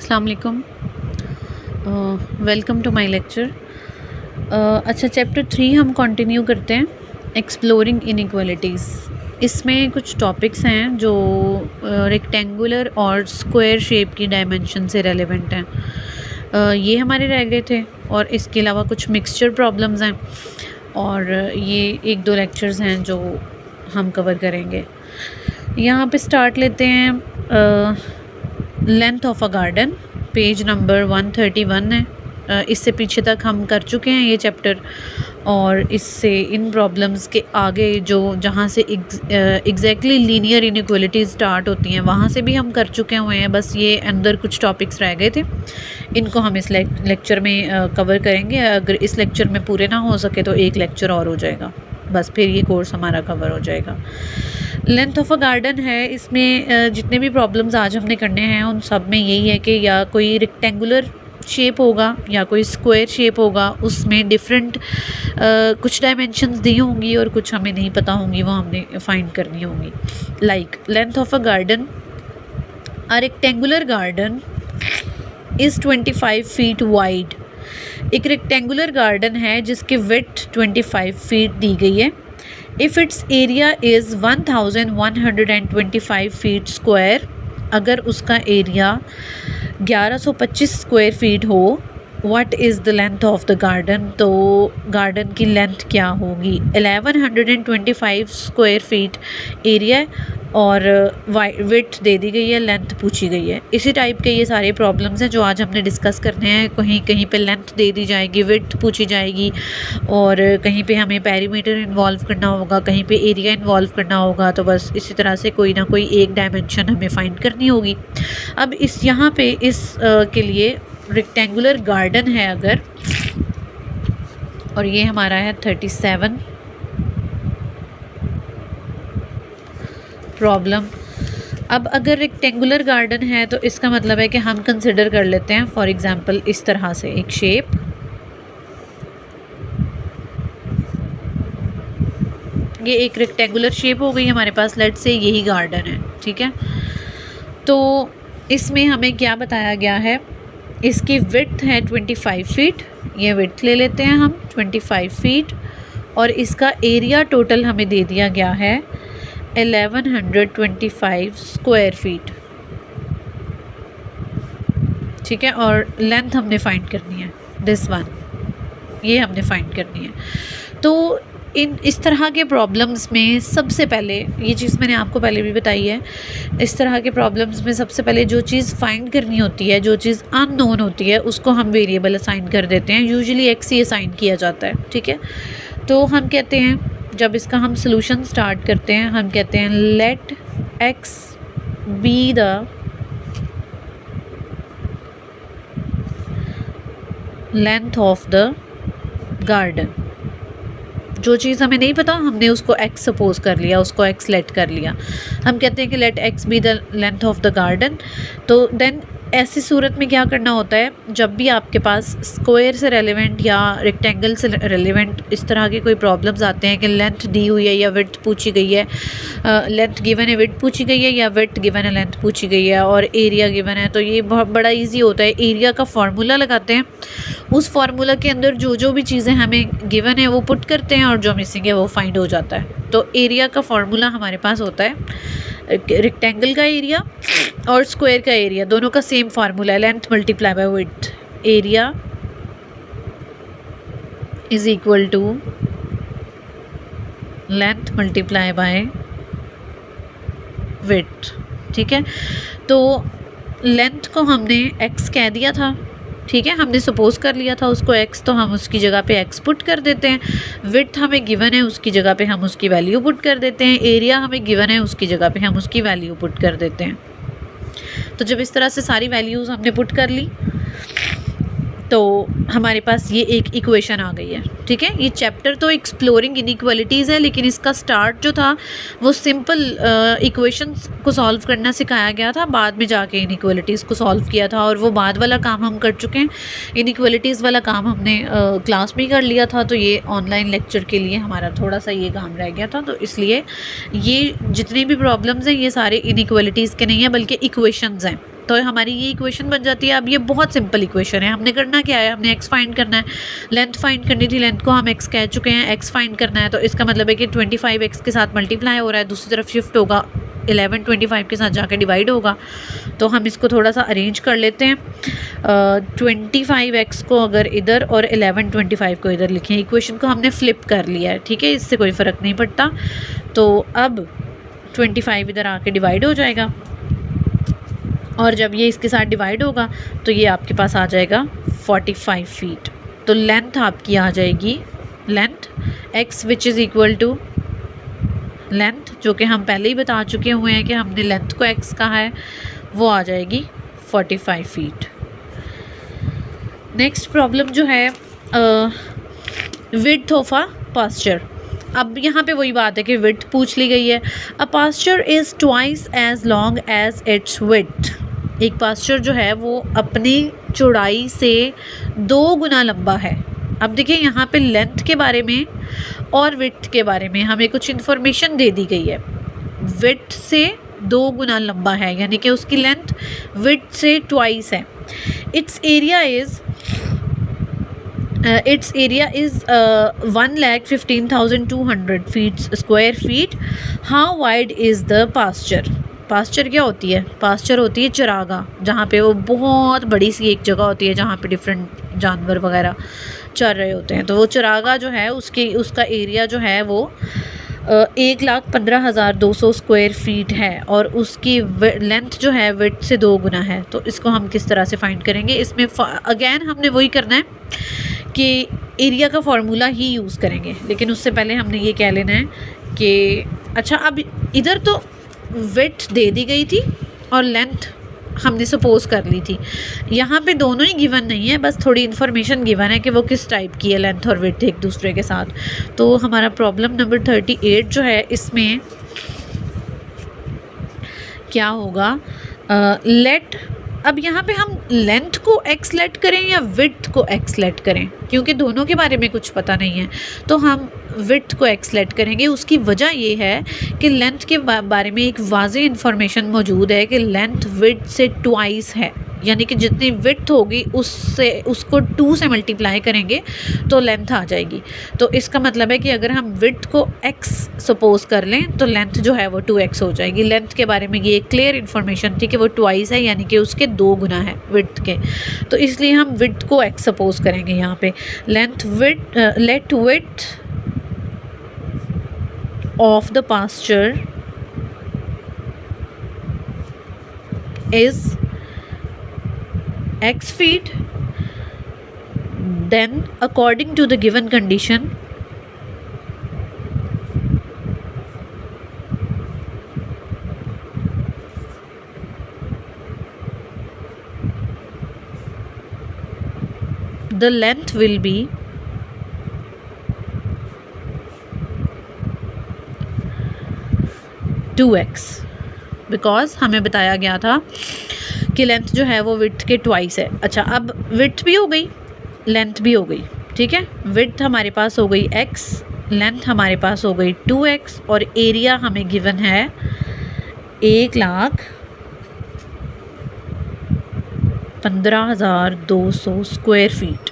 अस्सलाम वालेकुम, welcome to my lecture. अच्छा, चैप्टर 3 हम कंटिन्यू करते हैं, एक्सप्लोरिंग इनइक्वालिटीज़। इसमें कुछ टॉपिक्स हैं जो रेक्टेंगुलर और स्क्वायर शेप की डायमेंशन से रेलेवेंट हैं। ये हमारे रह गए थे और इसके अलावा कुछ मिक्सचर प्रॉब्लम्स हैं और ये 1-2 लेक्चर्स हैं जो हम कवर करेंगे। यहाँ पे स्टार्ट लेते हैं। Length of a garden, page number 131 है। इससे पीछे तक हम कर चुके हैं ये चैप्टर और इससे इन प्रॉब्लम्स के आगे जो जहाँ से एग्जैक्टली लीनियर इनइक्वालिटीज़ स्टार्ट होती हैं वहाँ से भी हम कर चुके हुए हैं। बस ये अंदर कुछ टॉपिक्स रह गए थे, इनको हम इस लेक्चर में कवर करेंगे। अगर इस लेक्चर में पूरे ना हो सके तो एक लेक्चर और हो जाएगा, बस फिर ये कोर्स हमारा कवर हो जाएगा। लेंथ ऑफ अ गार्डन है, इसमें जितने भी प्रॉब्लम्स आज हमने करने हैं उन सब में यही है कि या कोई रेक्टेंगुलर शेप होगा या कोई स्क्वायर शेप होगा, उसमें डिफरेंट कुछ डायमेंशंस दी होंगी और कुछ हमें नहीं पता होंगी, वो हमने फाइंड करनी होंगी। Like length of a garden, a rectangular garden is 25 feet wide. एक रेक्टेंगुलर गार्डन है जिसकी विड्थ 25 फीट दी गई है। If it's area is 1125 feet square, अगर उसका एरिया 1125 स्क्वायर फीट हो, what is the length of the garden, तो garden की लेंथ क्या होगी। 1125 स्क्वायर फीट एरिया और विड्थ दे दी गई है, लेंथ पूछी गई है। इसी टाइप के ये सारे प्रॉब्लम्स हैं जो आज हमने डिस्कस करने हैं। कहीं कहीं पे लेंथ दे दी जाएगी, विड्थ पूछी जाएगी और कहीं पे हमें पेरीमीटर इन्वॉल्व करना होगा, कहीं पे एरिया इन्वॉल्व करना होगा। तो बस इसी तरह से कोई ना कोई एक डायमेंशन हमें फाइंड करनी होगी। अब इस यहाँ पे के लिए रेक्टेंगुलर गार्डन है अगर, और ये हमारा है 37 प्रॉब्लम। अब अगर रेक्टेंगुलर गार्डन है तो इसका मतलब है कि हम कंसिडर कर लेते हैं फॉर एग्जांपल इस तरह से एक शेप, ये एक रेक्टेंगुलर शेप हो गई हमारे पास, लेट्स से यही गार्डन है, ठीक है। तो इसमें हमें क्या बताया गया है, इसकी विड्थ है 25 फीट, ये विड्थ ले लेते हैं हम 25 फीट, और इसका एरिया टोटल हमें दे दिया गया है 1125 स्क्वायर फीट, ठीक है। और लेंथ हमने फाइंड करनी है, दिस वन, ये हमने फाइंड करनी है। तो इस तरह के प्रॉब्लम्स में सबसे पहले, ये चीज़ मैंने आपको पहले भी बताई है, इस तरह के प्रॉब्लम्स में सबसे पहले जो चीज़ फाइंड करनी होती है, जो चीज़ अननोन होती है, उसको हम वेरिएबल असाइन कर देते हैं। यूजुअली एक्स ही असाइन किया जाता है, ठीक है। तो हम कहते हैं, जब इसका हम सॉल्यूशन स्टार्ट करते हैं, हम कहते हैं let X be the length of the garden. जो चीज़ हमें नहीं पता हमने उसको x सपोज कर लिया, उसको x लेट कर लिया। हम कहते हैं कि let x be the length of the garden. तो देन ऐसी सूरत में क्या करना होता है, जब भी आपके पास स्क्वायर से रेलेवेंट या रेक्टेंगल से रेलेवेंट इस तरह के कोई प्रॉब्लम्स आते हैं कि लेंथ दी हुई है या विड्थ पूछी गई है, लेंथ गिवन है, विड्थ पूछी गई है, या विड्थ गिवन है, लेंथ पूछी गई है, और एरिया गिवन है, तो ये बहुत बड़ा इजी होता है। एरिया का फार्मूला लगाते हैं, उस फार्मूला के अंदर जो जो भी चीज़ें हमें गिवन है वो पुट करते हैं और जो मिसिंग है वो फाइंड हो जाता है। तो एरिया का फार्मूला हमारे पास होता है, रेक्टेंगल का एरिया और स्क्वायर का एरिया दोनों का सेम फार्मूला है, length multiply by width. Area is equal to length multiply by width, ठीक है। तो लेंथ को हमने x कह दिया था, ठीक है, हमने सपोज कर लिया था उसको x, तो हम उसकी जगह पे x पुट कर देते हैं। विड्थ हमें गिवन है, उसकी जगह पे हम उसकी वैल्यू पुट कर देते हैं। एरिया हमें गिवन है, उसकी जगह पे हम उसकी वैल्यू पुट कर देते हैं। तो जब इस तरह से सारी वैल्यूज़ हमने पुट कर ली तो हमारे पास ये एक इक्वेशन आ गई है, ठीक है। ये चैप्टर तो एक्सप्लोरिंग इनइक्वालिटीज़ है, लेकिन इसका स्टार्ट जो था वो सिंपल इक्वेशंस को सॉल्व करना सिखाया गया था, बाद में जाके इनइक्वालिटीज़ को सॉल्व किया था, और वो बाद वाला काम हम कर चुके हैं। इनइक्वालिटीज़ वाला काम हमने क्लास में ही कर लिया था, तो ये ऑनलाइन लेक्चर के लिए हमारा थोड़ा सा ये काम रह गया था। तो इसलिए ये जितनी भी प्रॉब्लम्स हैं ये सारे इनइक्वालिटीज़ के नहीं हैं बल्कि इक्वेशंस हैं, तो हमारी ये इक्वेशन बन जाती है। अब ये बहुत सिंपल इक्वेशन है, हमने करना क्या है, हमने x फाइंड करना है, लेंथ फाइंड करनी थी, लेंथ को हम x कह चुके हैं, x फाइंड करना है। तो इसका मतलब है कि 25x के साथ मल्टीप्लाई हो रहा है, दूसरी तरफ शिफ्ट होगा, 11 25 के साथ जाके डिवाइड होगा। तो हम इसको थोड़ा सा अरेंज कर लेते हैं। 25x को अगर इधर और 11 25 को इधर लिखें, इक्वेशन को हमने फ्लिप कर लिया है, ठीक है, इससे कोई फ़र्क नहीं पड़ता। तो अब 25 इधर आके डिवाइड हो जाएगा, और जब ये इसके साथ डिवाइड होगा तो ये आपके पास आ जाएगा 45 फीट। तो लेंथ आपकी आ जाएगी, length x which is equal to length, जो कि हम पहले ही बता चुके हुए हैं कि हमने लेंथ को x कहा है, वो आ जाएगी 45 फीट। नेक्स्ट प्रॉब्लम जो है विड्थ ऑफ अ पास्चर। अब यहाँ पे वही बात है कि विड्थ पूछ ली गई है। A pasture is twice as long as its width. एक पास्चर जो है वो अपनी चौड़ाई से 2 गुना लंबा है। अब देखिए यहाँ पे लेंथ के बारे में और विड्थ के बारे में हमें कुछ इन्फॉर्मेशन दे दी गई है। विड्थ से 2 गुना लंबा है, यानी कि उसकी लेंथ विड्थ से ट्वाइस है। Its area is 1,15,200 feet square feet. How wide is the pasture. Pasture क्या होती है? पास्चर होती है चरागाह, जहाँ पे वो बहुत बड़ी सी एक जगह होती है जहाँ पे डिफरेंट जानवर वगैरह चर रहे होते हैं। तो वो चरागाह जो है उसका एरिया जो है वो 1,15,200 स्क्वायर फीट है, और उसकी लेंथ जो है विड्थ से 2 गुना है। तो इसको हम किस तरह से फाइंड करेंगे? इसमें अगेन हमने वही करना है कि एरिया का फार्मूला ही यूज़ करेंगे, लेकिन उससे पहले हमने ये कह लेना है कि अच्छा, अब इधर तो विड्थ दे दी गई थी और लेंथ हमने सपोज कर ली थी। यहाँ पे दोनों ही गिवन नहीं है, बस थोड़ी इन्फॉर्मेशन गिवन है कि वो किस टाइप की है लेंथ और विड्थ एक दूसरे के साथ। तो हमारा प्रॉब्लम नंबर 38 जो है, इसमें क्या होगा? लेट, अब यहाँ पे हम लेंथ को x लेट करें या विड्थ को x लेट करें, क्योंकि दोनों के बारे में कुछ पता नहीं है, तो हम विड्थ को x लेट करेंगे। उसकी वजह ये है कि लेंथ के बारे में एक वाज़ेह इन्फॉर्मेशन मौजूद है कि लेंथ विड्थ से ट्वाइस है, यानी कि जितनी विड्थ होगी उसको 2 से मल्टीप्लाई करेंगे तो लेंथ आ जाएगी। तो इसका मतलब है कि अगर हम विड्थ को x सपोज कर लें तो लेंथ जो है वो 2x हो जाएगी। लेंथ के बारे में ये क्लियर इन्फॉर्मेशन थी कि वो ट्वाइस है, यानी कि उसके 2 गुना है विड्थ के। तो इसलिए हम विड्थ को x सपोज करेंगे यहाँ पे। Let width of the pasture is x feet, then according to the given condition the length will be 2x, because हमें बताया गया था कि लेंथ जो है वो विड्थ के ट्वाइस है। अच्छा, अब विड्थ भी हो गई, लेंथ भी हो गई, ठीक है। विड्थ हमारे पास हो गई x, लेंथ हमारे पास हो गई 2x, और एरिया हमें गिवन है 1,15,200 स्क्वायर फीट।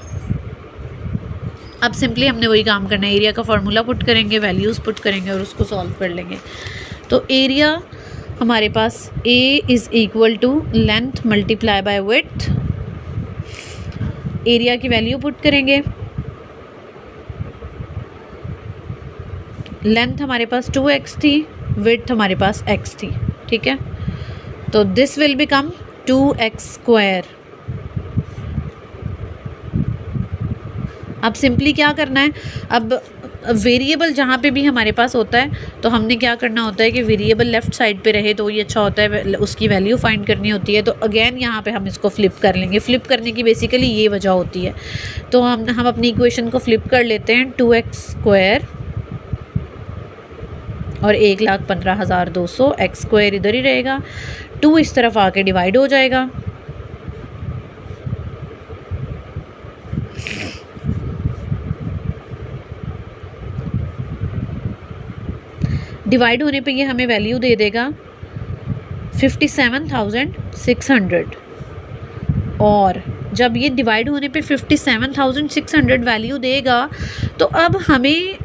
अब सिंपली हमने वही काम करना है, एरिया का फार्मूला पुट करेंगे, वैल्यूज़ पुट करेंगे और उसको सॉल्व कर लेंगे। तो एरिया हमारे पास A is equal to length multiply by width. Area की वैल्यू पुट करेंगे, लेंथ हमारे पास 2x थी, विड्थ हमारे पास x थी, ठीक है। तो this will become 2x square. अब सिंपली क्या करना है, अब वेरिएबल जहाँ पे भी हमारे पास होता है तो हमने क्या करना होता है कि वेरिएबल लेफ़्ट साइड पे रहे तो ये अच्छा होता है, उसकी वैल्यू फाइंड करनी होती है। तो अगेन यहाँ पे हम इसको फ्लिप कर लेंगे। फ्लिप करने की बेसिकली ये वजह होती है। तो हम अपनी इक्वेशन को फ्लिप कर लेते हैं। 2x स्क्वायर और 1,15,200, x स्क्वायर इधर ही रहेगा, 2 इस तरफ आके डिवाइड हो जाएगा। डिवाइड होने पे ये हमें वैल्यू दे देगा 57,600, और जब ये डिवाइड होने पे 57,600 वैल्यू देगा तो अब हमें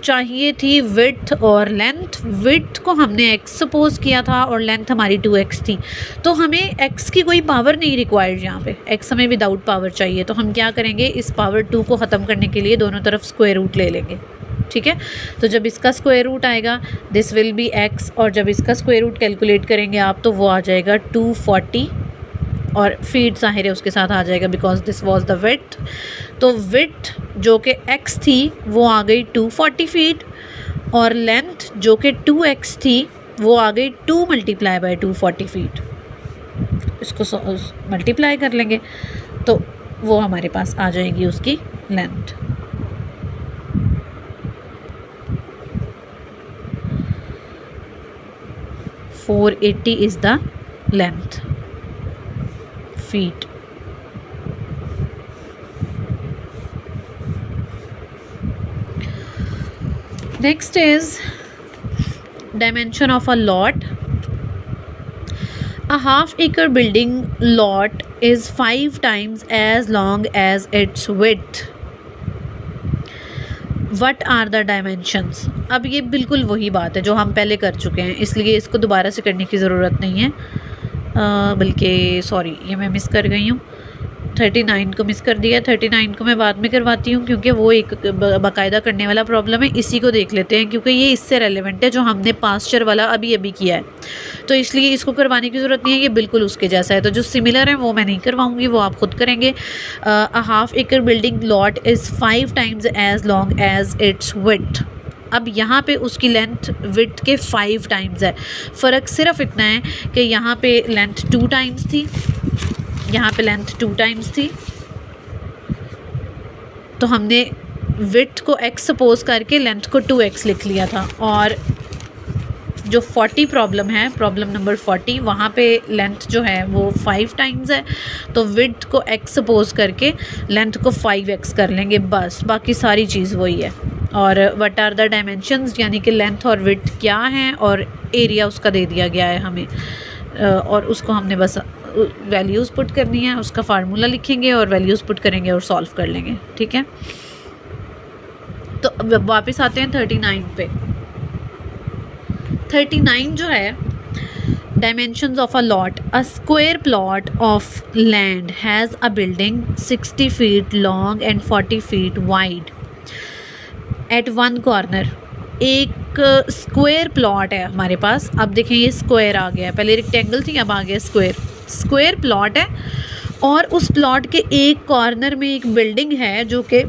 चाहिए थी विड्थ और लेंथ। विड्थ को हमने x सपोज किया था और लेंथ हमारी 2x थी, तो हमें x की कोई पावर नहीं रिक्वायर्ड, यहाँ पे x हमें विदाउट पावर चाहिए। तो हम क्या करेंगे, इस पावर 2 को ख़त्म करने के लिए दोनों तरफ स्क्वायर रूट ले लेंगे, ठीक है। तो जब इसका स्क्वायर रूट आएगा दिस विल बी x, और जब इसका स्क्वायर रूट कैलकुलेट करेंगे आप तो वो आ जाएगा 240, और फीट ज़ाहिर है उसके साथ आ जाएगा because this was the width. तो विड्थ जो कि x थी वो आ गई 240 फीट, और लेंथ जो कि 2x थी वो आ गई 2 मल्टीप्लाई बाय 240 फीट। इसको मल्टीप्लाई कर लेंगे तो वो हमारे पास आ जाएगी उसकी length. $480 is the length feet. Next is dimension of a lot. A half-acre building lot is 5 times as long as its width. What are the dimensions? अब ये बिल्कुल वही बात है जो हम पहले कर चुके हैं, इसलिए इसको दोबारा से करने की ज़रूरत नहीं है। बल्कि सॉरी, ये मैं मिस कर गई हूँ, 39 को मिस कर दिया। 39 को मैं बाद में करवाती हूँ क्योंकि वो एक बाकायदा करने वाला प्रॉब्लम है। इसी को देख लेते हैं क्योंकि ये इससे रेलेवेंट है जो हमने पास्चर वाला अभी किया है, तो इसलिए इसको करवाने की ज़रूरत नहीं है, ये बिल्कुल उसके जैसा है। तो जो सिमिलर है वो मैं नहीं करवाऊँगी, वो आप खुद करेंगे। A half acre building lot is 5 times as long as its width. अब यहाँ पे उसकी लेंथ विड्थ के 5 टाइम्स है। फ़र्क सिर्फ इतना है कि यहाँ पे लेंथ 2 टाइम्स थी, यहाँ पे लेंथ 2 टाइम्स थी, तो हमने विड्थ को x सपोज करके लेंथ को 2x लिख लिया था। और जो 40 प्रॉब्लम है, प्रॉब्लम नंबर 40, वहाँ पे लेंथ जो है वो 5 टाइम्स है, तो विड्थ को x सपोज करके लेंथ को 5x कर लेंगे, बस बाकी सारी चीज़ वही है। और व्हाट आर द डायमेंशंस, यानी कि लेंथ और विड्थ क्या हैं और एरिया उसका दे दिया गया है हमें, और उसको हमने बस वैल्यूज़ पुट करनी है, उसका फार्मूला लिखेंगे और वैल्यूज़ पुट करेंगे और सॉल्व कर लेंगे, ठीक है। तो अब वापस आते हैं 39 पे। 39 जो है, dimensions of a lot, a square plot of land has a building 60 feet long and 40 feet wide at one corner. एक स्क्वायर प्लॉट है हमारे पास। अब देखें ये स्क्वायर आ गया, पहले रेक्टेंगल थी अब आ गया स्क्वायर। स्क्वायर प्लॉट है और उस प्लॉट के एक कॉर्नर में एक बिल्डिंग है जो कि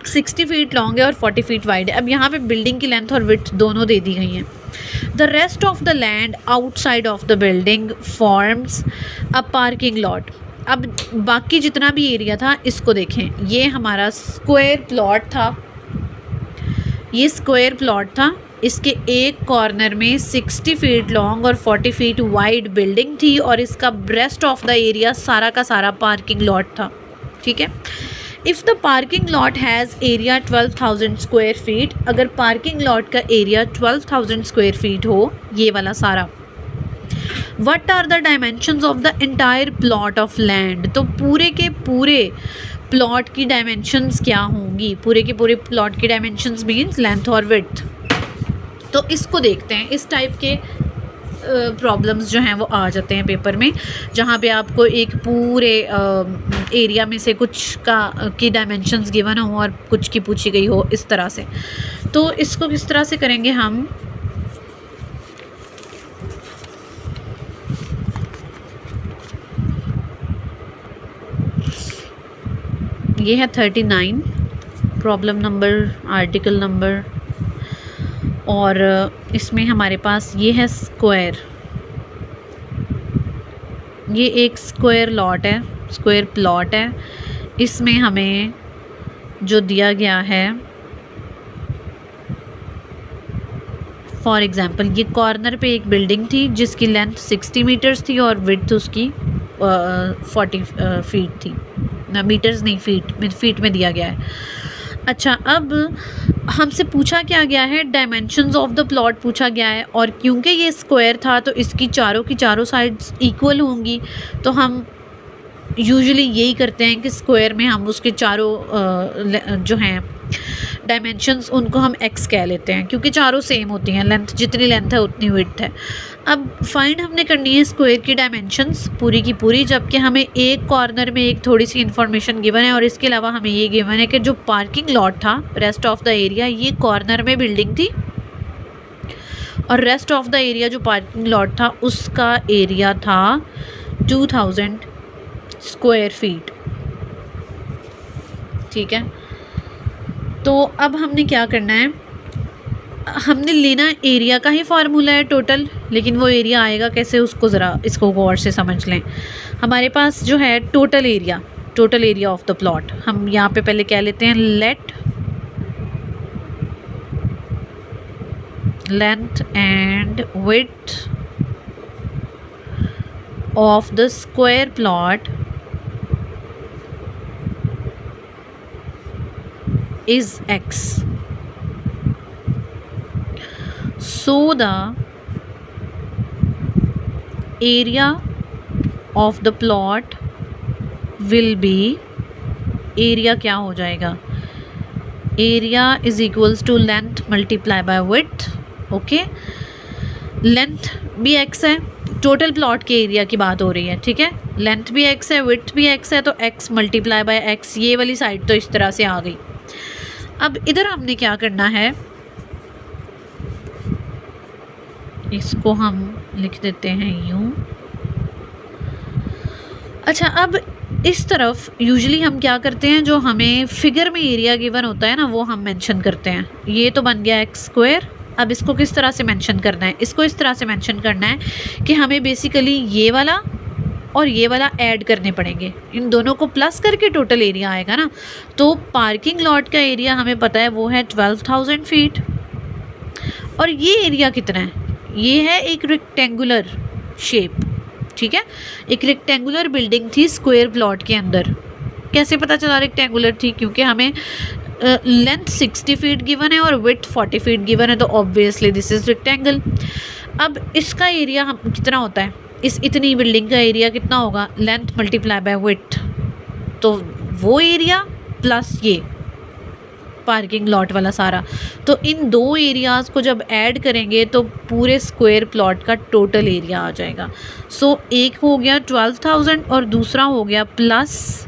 60 फीट लॉन्ग है और 40 फीट वाइड है। अब यहाँ पे बिल्डिंग की लेंथ और विड्थ दोनों दे दी गई हैं। The rest of the land outside of the building forms a parking lot. अब बाकी जितना भी एरिया था इसको देखें, ये हमारा स्क्वायर प्लॉट था, ये स्क्वायर प्लॉट था, इसके एक कॉर्नर में 60 फीट लॉन्ग और 40 फीट वाइड बिल्डिंग थी और इसका रेस्ट ऑफ द एरिया सारा का सारा पार्किंग लॉट था, ठीक है। If the parking lot has area 12,000 square feet, अगर पार्किंग लॉट का एरिया 12,000 स्क्वायर फीट हो, ये वाला सारा, what are the dimensions of the entire plot of land, तो पूरे के पूरे प्लॉट की डायमेंशंस क्या होंगी, पूरे के पूरे प्लॉट की डायमेंशंस मीन्स लेंथ और विड्थ। तो इसको देखते हैं, इस टाइप के प्रॉब्लम्स जो हैं वो आ जाते हैं पेपर में, जहाँ पे आपको एक पूरे एरिया में से कुछ की डायमेंशंस गिवन हो और कुछ की पूछी गई हो इस तरह से। तो इसको किस तरह से करेंगे हम, ये है 39 प्रॉब्लम नंबर, आर्टिकल नंबर, और इसमें हमारे पास ये है स्क्वायर, ये एक स्क्वायर लॉट है, स्क्वायर प्लॉट है। इसमें हमें जो दिया गया है, फॉर एग्ज़ाम्पल ये कॉर्नर पे एक बिल्डिंग थी जिसकी लेंथ 60 मीटर्स थी और विड्थ उसकी 40 फीट थी, ना मीटर्स नहीं फीट में दिया गया है। अच्छा, अब हमसे पूछा क्या गया है, डायमेंशंस ऑफ द प्लॉट पूछा गया है, और क्योंकि ये स्क्वायर था तो इसकी चारों की चारों साइड्स इक्वल होंगी, तो हम यूजुअली यही करते हैं कि स्क्वायर में हम उसके चारों जो हैं डायमेंशंस उनको हम एक्स कह लेते हैं, क्योंकि चारों सेम होती हैं, लेंथ जितनी लेंथ है उतनी विड्थ है। अब फाइंड हमने करनी है स्क्वायर की डायमेंशंस पूरी की पूरी, जबकि हमें एक कॉर्नर में एक थोड़ी सी इन्फॉर्मेशन गिवन है, और इसके अलावा हमें ये गिवन है कि जो पार्किंग लॉट था, रेस्ट ऑफ द एरिया, ये कॉर्नर में बिल्डिंग थी, और रेस्ट ऑफ द एरिया जो पार्किंग लॉट था उसका एरिया था 2000 स्क्वायर फीट। ठीक है, तो अब हमने क्या करना है, हमने लेना एरिया का ही फार्मूला है टोटल, लेकिन वो एरिया आएगा कैसे उसको ज़रा इसको गौर से समझ लें। हमारे पास जो है total area of the plot, हम यहाँ पे पहले कह लेते हैं late length and width of the square plot is x, so the area of the plot will be, area क्या हो जाएगा, area is equals to length multiply by width. Okay, length भी x है, टोटल प्लॉट के area की बात हो रही है, ठीक है, लेंथ भी x है, विड्थ भी x है, तो x मल्टीप्लाई बाय x, ये वाली साइड तो इस तरह से आ गई। अब इधर हमने क्या करना है, इसको हम लिख देते हैं यूं। अच्छा, अब इस तरफ यूजुअली हम क्या करते हैं, जो हमें फिगर में एरिया गिवन होता है ना, वो हम मेंशन करते हैं। ये तो बन गया एक्स स्क्वायर। अब इसको किस तरह से मेंशन करना है, इसको इस तरह से मेंशन करना है कि हमें बेसिकली ये वाला और ये वाला ऐड करने पड़ेंगे, इन दोनों को प्लस करके टोटल एरिया आएगा ना। तो पार्किंग लॉट का एरिया हमें पता है वो है 12,000 फीट, और ये एरिया कितना है, ये है एक रेक्टेंगुलर शेप, ठीक है, एक रेक्टेंगुलर बिल्डिंग थी स्क्वायर प्लॉट के अंदर। कैसे पता चला रेक्टेंगुलर थी, क्योंकि हमें लेंथ 60 फीट गिवन है और विड्थ 40 फीट गिवन है, तो ऑब्वियसली दिस इज़ रेक्टेंगल। अब इसका एरिया हम कितना होता है, इस इतनी बिल्डिंग का एरिया कितना होगा, लेंथ मल्टीप्लाई बाय विड्थ, तो वो एरिया प्लस ये पार्किंग लॉट वाला सारा, तो इन दो एरियाज़ को जब ऐड करेंगे तो पूरे स्क्वायर प्लॉट का टोटल एरिया आ जाएगा। सो एक हो गया 12,000 और दूसरा हो गया प्लस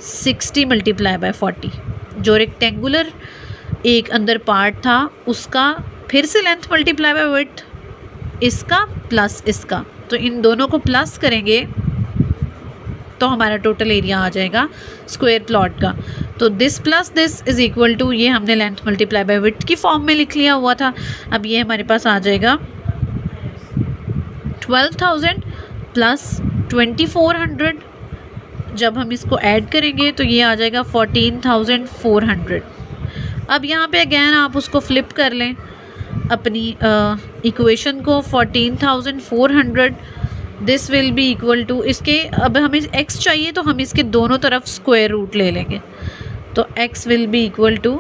60 मल्टीप्लाई बाय 40। जो रेक्टेंगुलर एक अंदर पार्ट था उसका फिर से लेंथ मल्टीप्लाई बाय विड्थ, इसका प्लस इसका, तो इन दोनों को प्लस करेंगे तो हमारा टोटल एरिया आ जाएगा स्क्वायर प्लॉट का। तो this plus this is equal to, ये हमने लेंथ मल्टीप्लाई बाय विड्थ की फॉर्म में लिख लिया हुआ था, अब ये हमारे पास आ जाएगा 12,000 प्लस 2,400, जब हम इसको ऐड करेंगे तो ये आ जाएगा 14,400। अब यहाँ पे अगैन आप उसको फ्लिप कर लें अपनी इक्वेशन को, 14,400 this will be equal to, इसके अब हमें x चाहिए तो हम इसके दोनों तरफ स्क्वायर रूट ले लेंगे, तो x will be equal to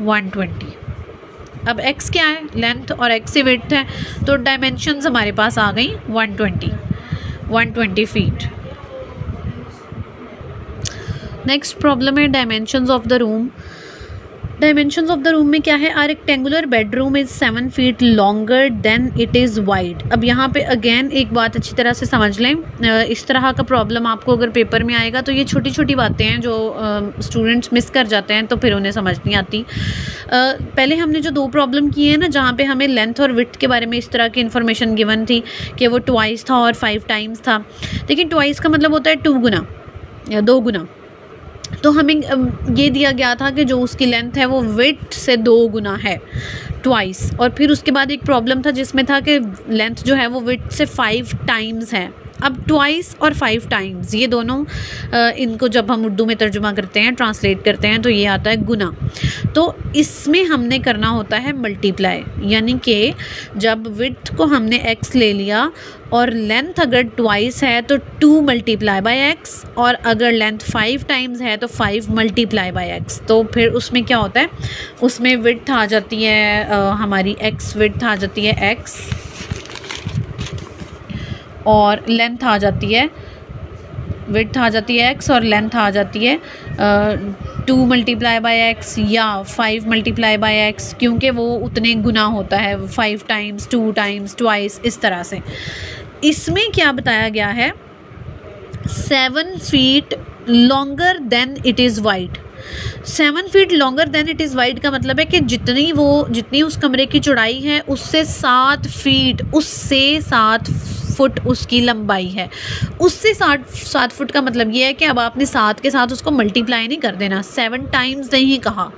120। अब x क्या है, लेंथ, और x से विड्थ है, तो डायमेंशंस हमारे पास आ गई 120 फीट। नेक्स्ट प्रॉब्लम है dimensions of the room. Dimensions of the room में क्या है, a rectangular bedroom is 7 feet longer than it is wide. अब यहाँ पे अगेन एक बात अच्छी तरह से समझ लें, इस तरह का प्रॉब्लम आपको अगर पेपर में आएगा तो ये छोटी छोटी बातें हैं जो स्टूडेंट्स मिस कर जाते हैं, तो फिर उन्हें समझ नहीं आती। पहले हमने जो 2 प्रॉब्लम किए हैं ना, जहाँ पे हमें लेंथ और विड्थ के बारे में इस तरह की इन्फॉर्मेशन गिवन थी कि वो ट्वाइस था और 5 टाइम्स था। लेकिन ट्वाइस का मतलब होता है 2 गुना या 2 गुना, तो हमें ये दिया गया था कि जो उसकी लेंथ है वो विड्थ से 2 गुना है, ट्वाइस। और फिर उसके बाद एक प्रॉब्लम था जिसमें था कि लेंथ जो है वो विड्थ से 5 टाइम्स है, अब ट्वाइस और 5 टाइम्स ये दोनों इनको जब हम उर्दू में तर्जुमा करते हैं, ट्रांसलेट करते हैं, तो ये आता है गुना। तो इसमें हमने करना होता है मल्टीप्लाई, यानी कि जब विड्थ को हमने x ले लिया और लेंथ अगर ट्वाइस है तो 2 मल्टीप्लाई बाय x, और अगर लेंथ 5 टाइम्स है तो 5 मल्टीप्लाई बाय x। तो फिर उसमें क्या होता है, उसमें विड्थ आ जाती है हमारी x, विड्थ आ जाती है x और लेंथ आ जाती है, विड्थ आ जाती है x और लेंथ आ जाती है 2 मल्टीप्लाई बाय x या 5 मल्टीप्लाई बाय x, क्योंकि वो उतने गुना होता है 5 टाइम्स, 2 टाइम्स, ट्वाइस, इस तरह से। इसमें क्या बताया गया है, 7 feet longer than it is wide. 7 feet longer than it is wide का मतलब है कि जितनी उस कमरे की चौड़ाई है उससे 7 फुट उसकी लंबाई है। उससे 7 फुट का मतलब ये है कि अब आपने 7 के साथ उसको मल्टीप्लाई नहीं कर देना, 7 टाइम्स नहीं कहा,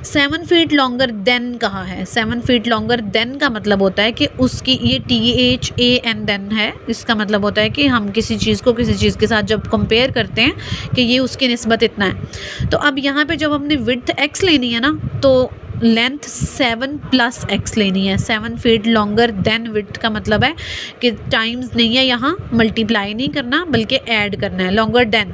7 फीट लॉन्गर देन कहा है। 7 फीट लॉन्गर देन का मतलब होता है कि उसकी, ये THAN देन है, इसका मतलब होता है कि हम किसी चीज़ को किसी चीज़ के साथ जब कंपेयर करते हैं कि ये उसकी निस्बत इतना है। तो अब यहाँ पे जब हमने विड्थ x लेनी है ना, तो लेंथ 7 प्लस x लेनी है। 7 फीट लॉन्गर देन विड्थ का मतलब है कि टाइम्स नहीं है, यहाँ मल्टीप्लाई नहीं करना बल्कि ऐड करना है, लॉन्गर देन,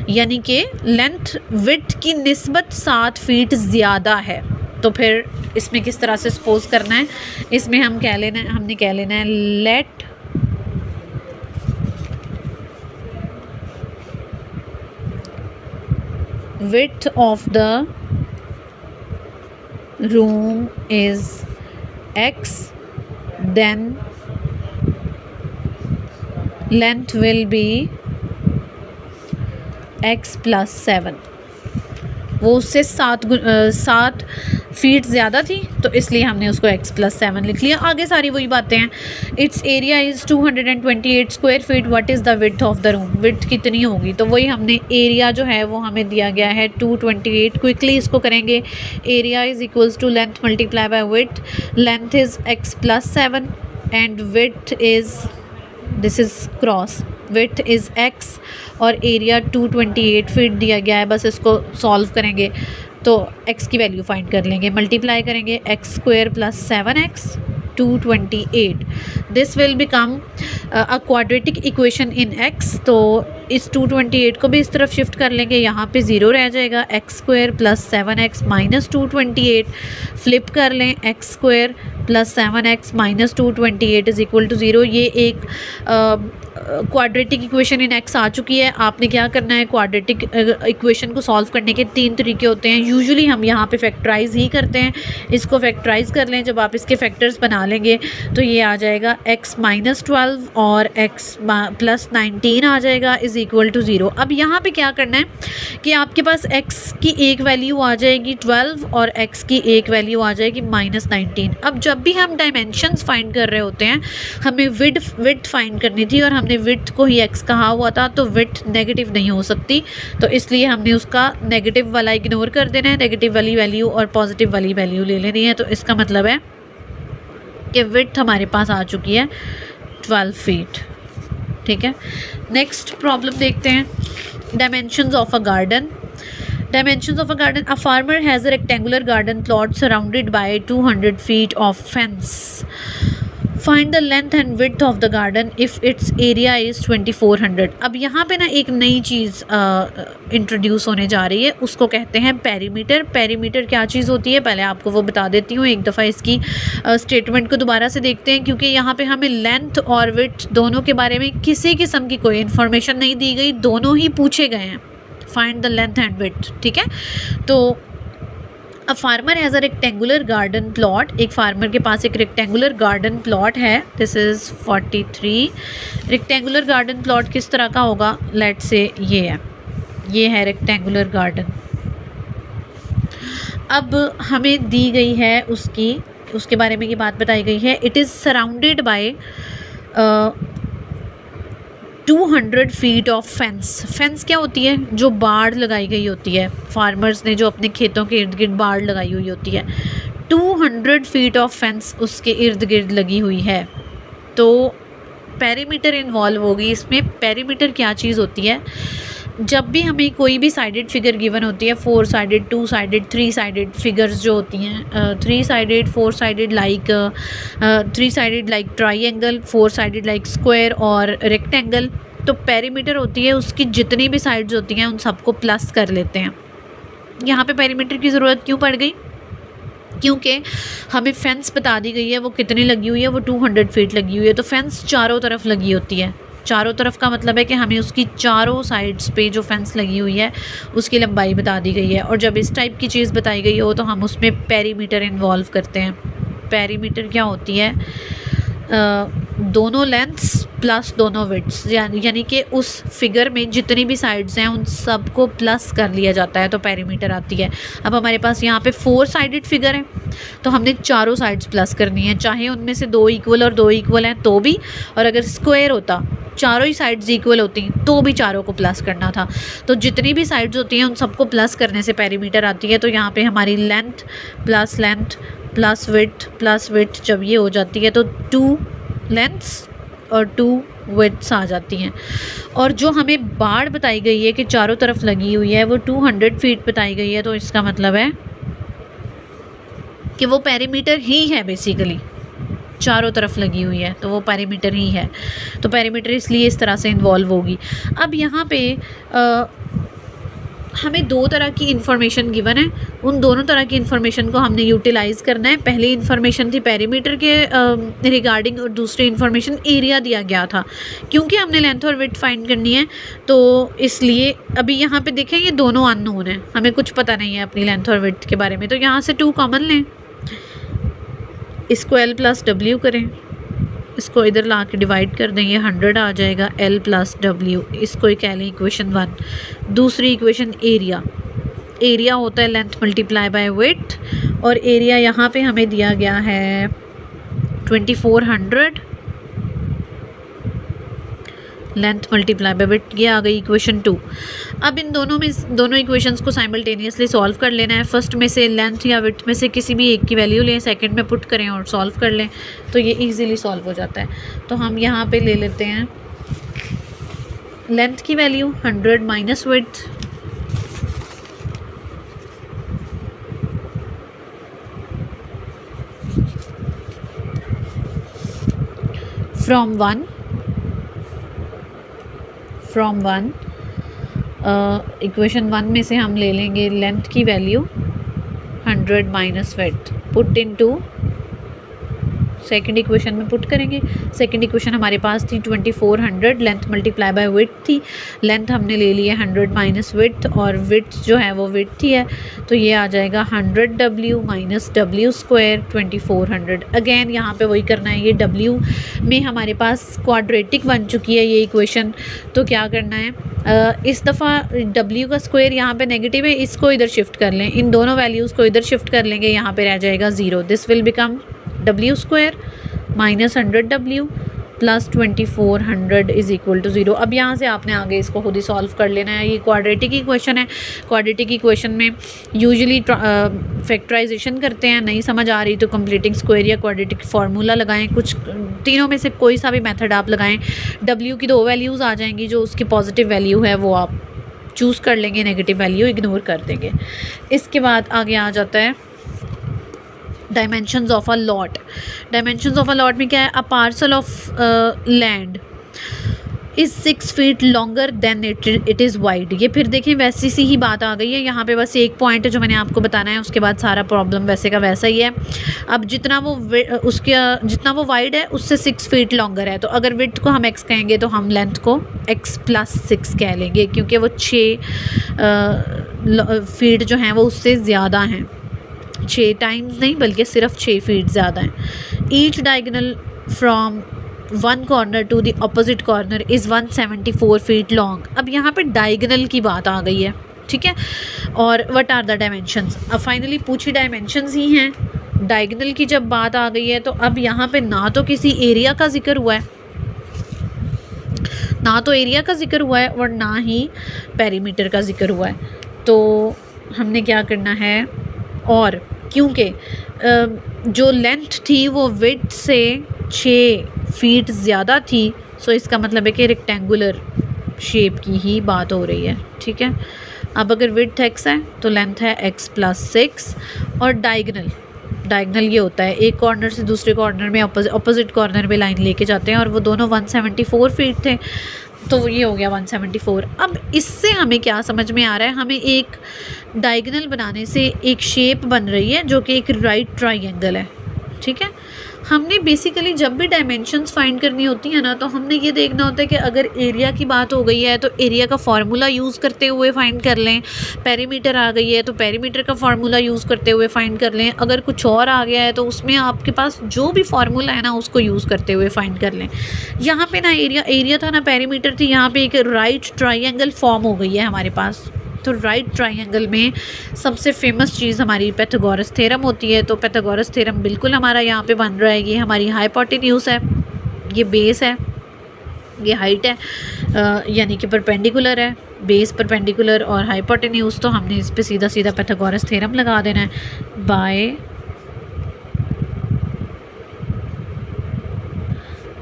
यानी कि लेंथ विड्थ की निस्बत 7 फीट ज़्यादा है। तो फिर इसमें किस तरह से सपोज करना है, इसमें हमने कह लेना है late width of the room is x, then length will be x plus 7। वो उससे 7 फीट ज़्यादा थी, तो इसलिए हमने उसको x plus 7 लिख लिया। आगे सारी वही बातें हैं। It's area is 228 square feet, what is the width of the room, width कितनी होगी, तो वही हमने एरिया जो है वो हमें दिया गया है 228। क्विकली इसको करेंगे, area is equals to length multiply by width, length is x plus 7 and width is, this is cross, width is x और एरिया 228 फीट दिया गया है। बस इसको सॉल्व करेंगे तो x की वैल्यू फाइंड कर लेंगे, मल्टीप्लाई करेंगे x square plus 7x 228, this will become a quadratic equation in x। तो इस 228 को भी इस तरफ शिफ्ट कर लेंगे, यहाँ पे 0 रह जाएगा, x square plus 7x minus 228, flip कर लें, x square plus 7x minus 228 is equal to 0। ये एक क्वाड्रेटिक इक्वेशन इन x आ चुकी है। आपने क्या करना है, क्वाड्रेटिक इक्वेशन को सॉल्व करने के 3 तरीके होते हैं। यूजुअली हम यहाँ पे फैक्टराइज ही करते हैं, इसको फैक्टराइज कर लें। जब आप इसके फैक्टर्स बना लेंगे तो ये आ जाएगा x माइनस 12 और x प्लस 19 आ जाएगा इज़ इक्वल टू 0। अब यहाँ पे क्या करना है कि आपके पास x की एक वैल्यू आ जाएगी 12 और x की एक वैल्यू आ जाएगी माइनस 19। अब जब भी हम डायमेंशंस फाइंड कर रहे होते हैं, हमें विड्थ फाइंड करनी थी और हमने विड्थ को ही x कहा हुआ था, तो विड्थ नेगेटिव नहीं हो सकती, तो इसलिए हमने उसका नेगेटिव वाला इग्नोर कर देना है, नेगेटिव वाली वैल्यू और पॉजिटिव वाली वैल्यू ले लेनी है। तो इसका मतलब है कि विड्थ हमारे पास आ चुकी है 12 फीट। ठीक है, नेक्स्ट प्रॉब्लम देखते हैं, dimensions of a garden. Dimensions of a garden. A farmer has a rectangular garden plot surrounded by 200 feet of fence. Find the length and width of the garden if its area is 2400. अब यहाँ पे ना एक नई चीज़ introduce होने जा रही है, उसको कहते हैं पेरीमीटर। पेरीमीटर क्या चीज़ होती है, पहले आपको वो बता देती हूँ। एक दफ़ा इसकी स्टेटमेंट को दोबारा से देखते हैं, क्योंकि यहाँ पे हमें लेंथ और विड्थ दोनों के बारे में किसी किस्म की कोई इन्फॉर्मेशन नहीं दी गई, दोनों ही पूछे गए हैं। Find the length and width. ठीक है, तो a farmer has a rectangular garden plot, एक फार्मर के पास एक रेक्टेंगुलर गार्डन प्लॉट है। This is 43। Rectangular garden plot किस तरह का होगा, लेट्स से ये है रेक्टेंगुलर गार्डन। अब हमें दी गई है उसके बारे में ये बात बताई गई है, it is surrounded by 200 feet of fence क्या होती है, जो बाड़ लगाई गई होती है, फार्मर्स ने जो अपने खेतों के इर्द गिर्द बाड़ लगाई हुई होती है। 200 फीट ऑफ फेंस उसके इर्द गिर्द लगी हुई है। तो पेरीमीटर इन्वॉल्व होगी। इसमें पेरीमीटर क्या चीज़ होती है, जब भी हमें कोई भी साइडेड फिगर गिवन होती है, 4 साइडेड, 2 साइडेड, 3 साइडेड फिगर्स जो होती हैं, 3 sided, 4 sided like 3 sided like triangle, 4 sided like square और रेक्टेंगल, तो पेरीमीटर होती है उसकी जितनी भी साइड्स होती हैं उन सबको प्लस कर लेते हैं। यहाँ पे पेरीमीटर की ज़रूरत क्यों पड़ गई, क्योंकि हमें फेंस बता दी गई है वो कितनी लगी हुई है, वो 200 फीट लगी हुई है। तो फेंस चारों तरफ लगी होती है, चारों तरफ का मतलब है कि हमें उसकी चारों साइड्स पे जो फेंस लगी हुई है उसकी लंबाई बता दी गई है। और जब इस टाइप की चीज़ बताई गई हो तो हम उसमें पेरीमीटर इन्वॉल्व करते हैं। पेरीमीटर क्या होती है, दोनों लेंथ्स प्लस दोनों विड्थ्स, यानी कि उस फिगर में जितनी भी साइड्स हैं उन सबको प्लस कर लिया जाता है, तो पेरीमीटर आती है। अब हमारे पास यहाँ पे 4 साइडेड फिगर है तो हमने चारों साइड्स प्लस करनी है, चाहे उनमें से 2 इक्वल और 2 इक्वल हैं तो भी, और अगर स्क्वायर होता चारों ही साइड्स इक्वल होती तो भी चारों को प्लस करना था। तो जितनी भी साइड्स होती हैं उन सबको प्लस करने से पेरीमीटर आती है। तो यहाँ पे हमारी लेंथ प्लस विड्थ जब ये हो जाती है तो 2 लेंथ्स और 2 विड्थ्स आ जाती हैं। और जो हमें बाड़ बताई गई है कि चारों तरफ लगी हुई है वो 200 फीट बताई गई है, तो इसका मतलब है कि वो पेरीमीटर ही है, बेसिकली चारों तरफ लगी हुई है तो वो पेरीमीटर ही है। तो पेरीमीटर इसलिए इस तरह से इन्वॉल्व होगी। अब यहाँ पे हमें 2 तरह की इन्फॉर्मेशन गिवन है, उन दोनों तरह की इन्फॉर्मेशन को हमने यूटिलाइज़ करना है। पहली इन्फॉर्मेशन थी पेरीमीटर के रिगार्डिंग और दूसरी इन्फॉर्मेशन एरिया दिया गया था। क्योंकि हमने लेंथ और विड्थ फाइंड करनी है तो इसलिए अभी यहाँ पे देखें ये दोनों अननोन है, हमें कुछ पता नहीं है अपनी लेंथ और विड्थ के बारे में। तो यहाँ से 2 कॉमन लें, इसको L प्लस W करें, इसको इधर ला के डिवाइड कर दें, ये 100 आ जाएगा, L प्लस W, इसको कह लें इक्वेशन 1। दूसरी इक्वेशन एरिया होता है लेंथ मल्टीप्लाई बाय विड्थ, और एरिया यहाँ पे हमें दिया गया है 2400, लेंथ मल्टीप्लाई बाय विड्थ, ये आ गई इक्वेशन 2। अब इन दोनों इक्वेशंस को साइमल्टेनियसली सॉल्व कर लेना है। फर्स्ट में से लेंथ या विड्थ में से किसी भी एक की वैल्यू लें, सेकंड में पुट करें और सॉल्व कर लें, तो ये इजीली सॉल्व हो जाता है। तो हम यहाँ पे ले लेते हैं लेंथ की value 100 minus width, from one equation 1 में से हम ले लेंगे लेंथ की value 100 minus width, put into second equation में पुट करेंगे। सेकंड इक्वेशन हमारे पास थी 2400, लेंथ मल्टीप्लाई बाय विड्थ थी, लेंथ हमने ले ली है 100 माइनस विड्थ और विड्थ जो है वो विड्थ ही है, तो ये आ जाएगा 100W minus W square 2400। Again यहाँ पे वही करना है, ये W में हमारे पास क्वाड्रेटिक बन चुकी है ये इक्वेशन, तो क्या करना है, इस दफ़ा W का स्क्वायर यहाँ पे नेगेटिव है, इसको इधर शिफ्ट कर लें, इन दोनों वैल्यूज़ को इधर शिफ्ट कर लेंगे, यहाँ पे रह जाएगा 0। This will become W square minus 100W plus 2400 is equal to 0। अब यहाँ से आपने आगे इसको खुद ही सॉल्व कर लेना है। ये क्वाड्रेटिक इक्वेशन है, क्वाड्रेटिक इक्वेशन में यूजुअली फैक्टराइजेशन करते हैं, नहीं समझ आ रही तो कंप्लीटिंग स्क्वायर या क्वाड्रेटिक फार्मूला लगाएं, कुछ तीनों में से कोई सा भी मेथड आप लगाएं। W की 2 वैल्यूज़ आ जाएंगी, जो उसकी पॉजिटिव वैल्यू है वो आप चूज़ कर लेंगे, नेगेटिव वैल्यू इग्नोर कर देंगे। इसके बाद आगे आ जाता है dimensions of a lot. Dimensions of a lot में क्या है, अ parcel of land is 6 feet longer than it is wide. ये फिर देखें वैसी सी ही बात आ गई है, यहाँ पे बस एक पॉइंट है जो मैंने आपको बताना है, उसके बाद सारा प्रॉब्लम वैसे का वैसा ही है। अब जितना वो वाइड है उससे 6 फीट लॉन्गर है, तो अगर विड्थ को हम x कहेंगे तो हम लेंथ को x प्लस 6 कह लेंगे, क्योंकि वो 6 फीट जो हैं वो उससे ज़्यादा हैं, 6 टाइम्स नहीं बल्कि सिर्फ 6 फीट ज़्यादा हैं। Each diagonal from one corner to the opposite corner is 174 feet long. अब यहाँ पे डायगोनल की बात आ गई है, ठीक है, और व्हाट आर द डायमेंशंस। अब फाइनली पूछी डायमेंशंस ही हैं, डायगोनल की जब बात आ गई है तो अब यहाँ पे ना तो किसी एरिया का जिक्र हुआ है, ना तो एरिया का जिक्र हुआ है और ना ही पेरीमीटर का जिक्र हुआ है। तो हमने क्या करना है, और क्योंकि जो लेंथ थी वो विड्थ से 6 फीट ज़्यादा थी सो इसका मतलब है कि रेक्टेंगुलर शेप की ही बात हो रही है, ठीक है। अब अगर विड्थ x है तो लेंथ है x + 6 और डायगनल ये होता है एक कॉर्नर से दूसरे कॉर्नर में अपोजिट कॉर्नर में लाइन लेके जाते हैं और वो दोनों 174 फीट थे, तो ये हो गया 174। अब इससे हमें क्या समझ में आ रहा है, हमें एक डायगनल बनाने से एक शेप बन रही है जो कि एक राइट ट्राइंगल है, ठीक है। हमने बेसिकली जब भी डायमेंशंस फाइंड करनी होती है ना, तो हमने ये देखना होता है कि अगर एरिया की बात हो गई है तो एरिया का फार्मूला यूज़ करते हुए फाइंड कर लें, पेरीमीटर आ गई है तो पेरीमीटर का फार्मूला यूज़ करते हुए फाइंड कर लें, अगर कुछ और आ गया है तो उसमें आपके पास जो भी फार्मूला है ना उसको यूज़ करते हुए फाइंड कर लें। यहाँ पे ना एरिया था ना पेरीमीटर थी, यहाँ पे एक राइट ट्राइंगल फॉर्म हो गई है हमारे पास। तो राइट ट्राइंगल में सबसे फेमस चीज़ हमारी पाइथागोरस थ्योरम होती है। तो पाइथागोरस थ्योरम बिल्कुल हमारा यहाँ पे बन रहा है। ये हमारी हाइपोटेन्यूज है, ये बेस है, ये हाइट है, यानी कि परपेंडिकुलर है, बेस परपेंडिकुलर और हाइपोटेन्यूज। तो हमने इस पे सीधा सीधा पाइथागोरस थ्योरम लगा देना है by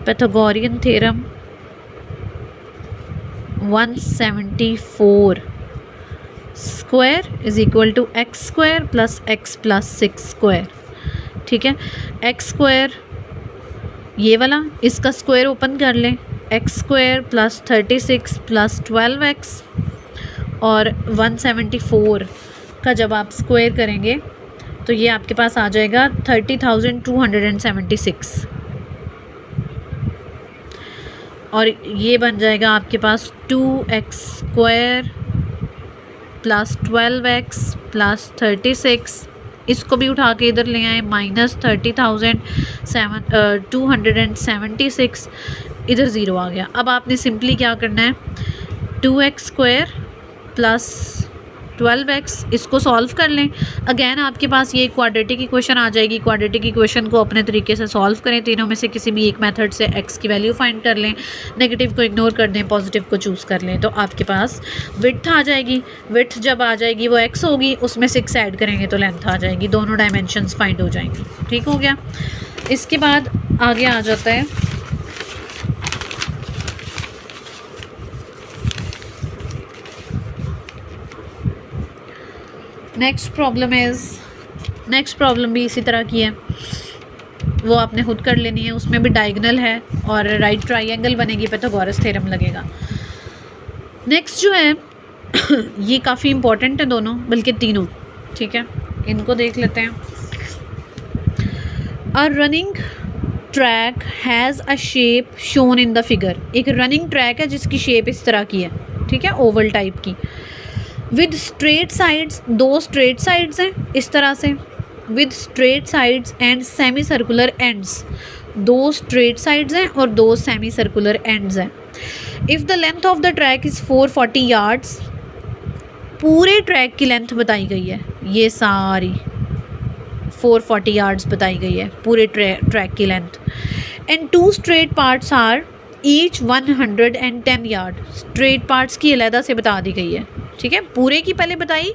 Pythagorean theorem 174 square is equal to X square plus X plus 6 square, ठीक है। एक्स स्क्वायर ये वाला, इसका स्क्वायर ओपन कर लें, x square plus 36 plus 12x और 174 का जब आप स्क्वायर करेंगे तो ये आपके पास आ जाएगा 30,276 और ये बन जाएगा आपके पास 2x square plus 12x plus 36, इसको भी उठा के इधर ले आए, माइनस 30,276, इधर ज़ीरो आ गया। अब आपने सिंपली क्या करना है, 2x स्क्वायर प्लस 12x इसको सॉल्व कर लें। अगेन आपके पास ये क्वाड्रेटिक इक्वेशन आ जाएगी। क्वाड्रेटिक इक्वेशन को अपने तरीके से सॉल्व करें, तीनों में से किसी भी एक मेथड से x की वैल्यू फाइंड कर लें, नेगेटिव को इग्नोर कर दें, पॉजिटिव को चूज़ कर लें, तो आपके पास विड्थ आ जाएगी। विड्थ जब आ जाएगी वो x होगी, उसमें 6 ऐड करेंगे तो लेंथ आ जाएगी, दोनों डायमेंशंस फाइंड हो जाएंगी, ठीक हो गया। इसके बाद आगे आ जाता है नेक्स्ट प्रॉब्लम भी इसी तरह की है, वो आपने खुद कर लेनी है। उसमें भी डायगोनल है और राइट ट्राइंगल बनेगी, पाइथागोरस थ्योरम लगेगा। नेक्स्ट जो है ये काफ़ी इंपॉर्टेंट है दोनों, बल्कि तीनों, ठीक है। इनको देख लेते हैं। अ running track has a shape shown in the figure. एक रनिंग ट्रैक है जिसकी शेप इस तरह की है, ठीक है, ओवल टाइप की, विद स्ट्रेट साइड्स, दो स्ट्रेट साइड्स हैं इस तरह से, with straight sides and semi circular ends, दो स्ट्रेट साइड्स हैं और दो सेमी सर्कुलर एंड्स हैं। If the length of the track is 440 yards, पूरे ट्रैक की लेंथ बताई गई है, ये सारी 440 यार्ड्स बताई गई है पूरे ट्रैक की length. And two straight parts are each 110 yard, straight parts की अलहदा से बता दी गई है, ठीक है। पूरे की पहले बताई,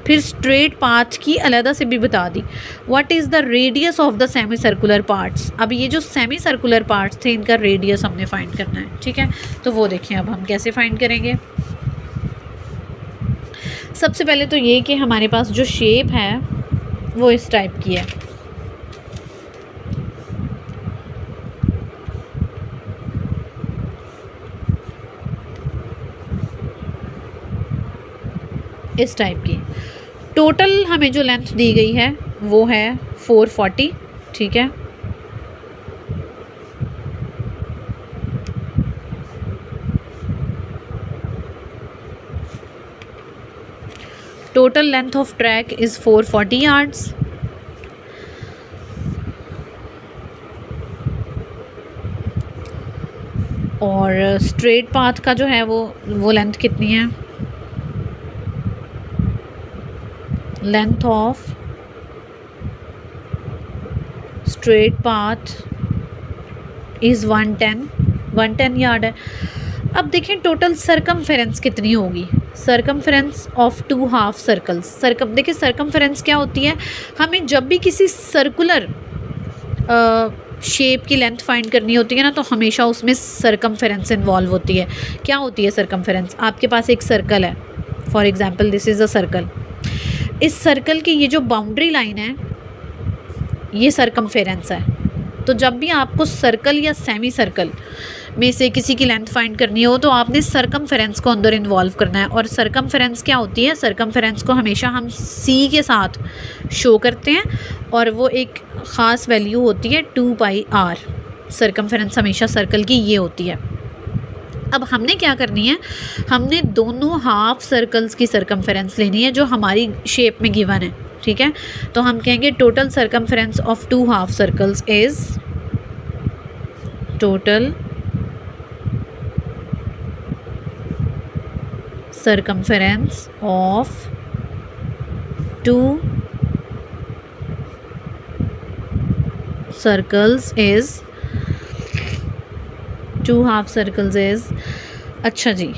फिर स्ट्रेट पाथ की अलहदा से भी बता दी। What is the radius of the semicircular parts. अब ये जो सेमी सर्कुलर पार्ट्स थे इनका रेडियस हमने फाइंड करना है, ठीक है। तो वो देखें अब हम कैसे फाइंड करेंगे। सबसे पहले तो ये कि हमारे पास जो शेप है वो इस टाइप की है, इस टाइप की। टोटल हमें जो लेंथ दी गई है वो है 440, ठीक है। Total length of track is 440 yards. और स्ट्रेट पाथ का जो है वो लेंथ कितनी है, length of straight path is 110 yard है। अब देखें टोटल सरकमफेरेंस कितनी होगी, सरकमफेरेंस ऑफ 2 हाफ सर्कल्स। देखिए सरकमफेरेंस क्या होती है, हमें जब भी किसी सर्कुलर शेप की लेंथ फाइंड करनी होती है ना, तो हमेशा उसमें सरकमफेरेंस इन्वॉल्व होती है। क्या होती है सरकमफेरेंस? आपके पास एक सर्कल है, for example this is a circle. इस सर्कल की ये जो बाउंड्री लाइन है ये सरकमफेरेंस है। तो जब भी आपको सर्कल या सेमी सर्कल में से किसी की लेंथ फाइंड करनी हो तो आपने सरकमफेरेंस को अंदर इन्वॉल्व करना है। और सरकमफेरेंस क्या होती है? सरकमफेरेंस को हमेशा हम सी के साथ शो करते हैं और वो एक ख़ास वैल्यू होती है 2πr। सरकमफेरेंस हमेशा सर्कल की ये होती है। अब हमने क्या करनी है, हमने दोनों हाफ सर्कल्स की सरकमफेरेंस लेनी है जो हमारी शेप में गिवन है, ठीक है। तो हम कहेंगे total circumference of 2 half circles is total circumference of 2 circles is 2 half circles is, अच्छा जी,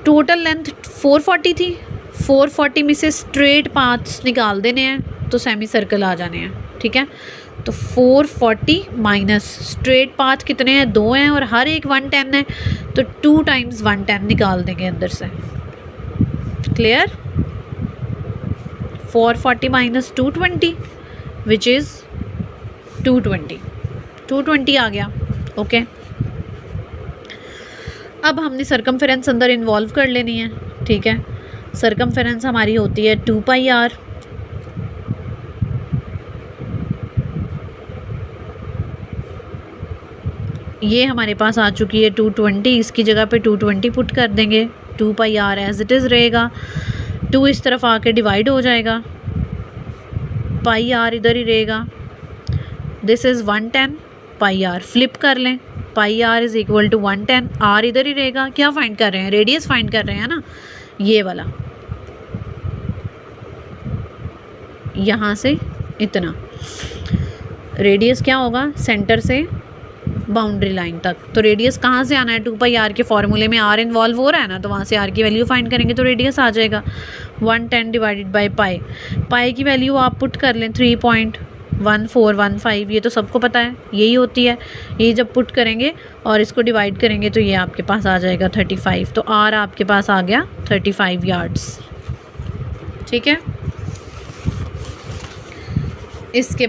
टोटल लेंथ 440 थी। 440 में से स्ट्रेट पाथ्स निकाल देने हैं तो सेमी सर्कल आ जाने हैं, ठीक है। तो 440 माइनस स्ट्रेट पाथ कितने हैं? 2 हैं और हर एक 110 है, तो 2 टाइम्स 110 निकाल देंगे अंदर से। क्लियर? 440 minus 220 which is 220। 220 आ गया, ओके। अब हमने सरकमफेरेंस अंदर इन्वॉल्व कर लेनी है, ठीक है। सरकमफेरेंस हमारी होती है 2πr। ये हमारे पास आ चुकी है 220, इसकी जगह पे 220 पुट कर देंगे। 2πr एज इट इज़ रहेगा, 2 इस तरफ आके डिवाइड हो जाएगा, πr इधर ही रहेगा। दिस इज़ 110, πr फ्लिप कर लें, πr is equal to 110, r इधर ही रहेगा। क्या फाइंड कर रहे हैं? रेडियस फाइंड कर रहे हैं ना, ये वाला, यहाँ से इतना रेडियस क्या होगा? सेंटर से बाउंड्री लाइन तक। तो रेडियस कहाँ से आना है? 2πr के फॉर्मूले में r इन्वॉल्व हो रहा है ना, तो वहाँ से r की वैल्यू फाइंड करेंगे तो रेडियस आ जाएगा 110 डिवाइडेड बाई पाई। पाई की वैल्यू आप पुट कर लें 3.1415, ये तो सबको पता है यही होती है। ये जब पुट करेंगे और इसको डिवाइड करेंगे तो ये आपके पास आ जाएगा 35। तो r आपके पास आ गया 35 यार्ड्स, ठीक है। इसके